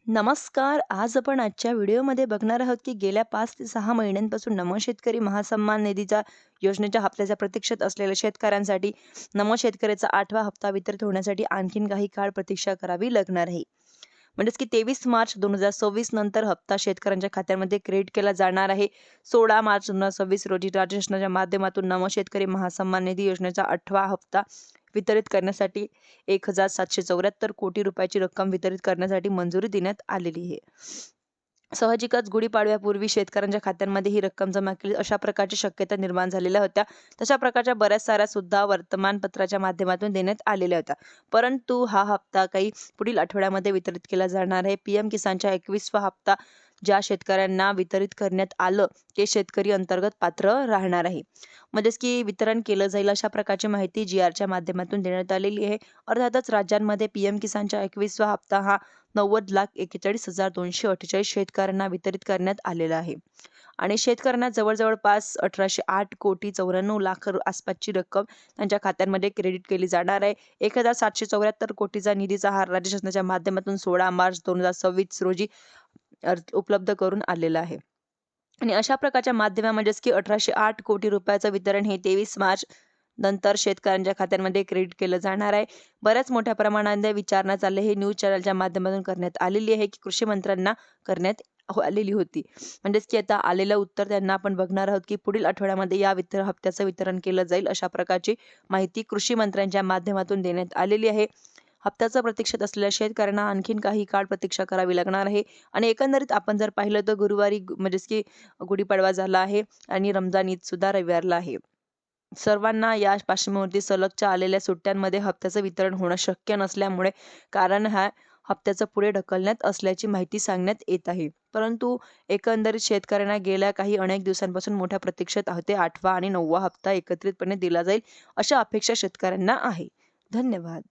नमस्कार. आज आपण आजच्या व्हिडिओमध्ये बघणार आहोत, की गेल्या 5 ते 6 महिन्यांपासून नमो शेतकरी महासन्मान निधीच्या योजनेच्या हप्त्याच्या प्रतीक्षेत असलेल्या शेतकऱ्यांसाठी नमो शेतकऱ्याचा 8वा हप्ता वितरित होण्यासाठी आणखीन काही काळ प्रतीक्षा करावी लागणार आहे. म्हणजेच की 23 मार्च 2026 नंतर हप्ता शेतकऱ्यांच्या खात्यामध्ये क्रेडिट केला जाणार आहे. 16 मार्च 2026 रोजी राज्य शासनाच्या माध्यमातून नमो शेतकरी महासन्मान निधी योजनेचा 8वा हप्ता वितरित करण्यासाठी 1,774 कोटी रुपयाची रक्कम वितरित करण्यासाठी मंजुरी देण्यात आलेली आहे. साहजिकच गुढीपाडव्यापूर्वी शेतकऱ्यांच्या खात्यांमध्ये ही रक्कम जमा केली अशा प्रकारची शक्यता निर्माण झालेल्या होत्या. तशा प्रकारच्या बऱ्याच साऱ्या सुद्धा वर्तमानपत्राच्या माध्यमातून देण्यात आलेल्या होत्या. परंतु हा हप्ता काही पुढील आठवड्यामध्ये वितरित केला जाणार आहे. पीएम किसानचा 21वा हप्ता ज्या शेतकऱ्यांना वितरित करण्यात आलं ते शेतकरी अंतर्गत पात्र राहणार आहे. म्हणजेच की वितरण केलं जाईल अशा प्रकारची माहिती GRच्या माध्यमातून देण्यात आलेली आहे. अर्थातच राज्यांमध्ये पीएम किसानचा 21वा हप्ता हा 90,41,248 शेतकऱ्यांना वितरित करण्यात आलेला आहे. आणि शेतकऱ्यांना जवळपास 1,808 कोटी 94 लाख आसपासची रक्कम त्यांच्या खात्यांमध्ये क्रेडिट केली जाणार आहे. 1,774 कोटीचा निधीचा हा राज्य शासनाच्या माध्यमातून 16 मार्च 2026 रोजी उपलब्ध करून आलेला आहे. आणि अशा प्रकारच्या माध्यमामध्येच की 1,808 कोटी रुपयाचं वितरण हे 23 मार्च नंतर शेतकऱ्यांच्या खात्यांमध्ये क्रेडिट केलं जाणार आहे. बऱ्याच मोठ्या प्रमाणात विचारणा चालली हे न्यूज चॅनलच्या माध्यमातून करण्यात आलेली आहे, की कृषी मंत्र्यांना करण्यात आलेली होती. म्हणजेच की आता आलेलं उत्तर त्यांना आपण बघणार आहोत, की पुढील आठवड्यामध्ये या हप्त्याचं वितरण केलं जाईल अशा प्रकारची माहिती कृषी मंत्र्यांच्या माध्यमातून देण्यात आलेली आहे. हप्त्याचं प्रतीक्षेत असलेल्या शेतकऱ्यांना आणखीन काही काळ प्रतीक्षा करावी लागणार आहे. आणि एकंदरीत आपण जर पाहिलं तर गुरुवारी म्हणजेच की गुढीपाडवा झाला आहे आणि रमजान ईद सुद्धा रविवारला आहे. सर्वांना या पार्श्वभूमीवरती सलगच्या आलेल्या सुट्ट्यांमध्ये हप्त्याचं वितरण होणं शक्य नसल्यामुळे कारण हा हप्त्याचं पुढे ढकलण्यात असल्याची माहिती सांगण्यात येत आहे. परंतु एकंदरीत शेतकऱ्यांना गेल्या अनेक दिवसांपासून मोठ्या प्रतीक्षेत ते 8वा आणि 9वा हप्ता एकत्रितपणे दिला जाईल अशा अपेक्षा शेतकऱ्यांना आहे. धन्यवाद.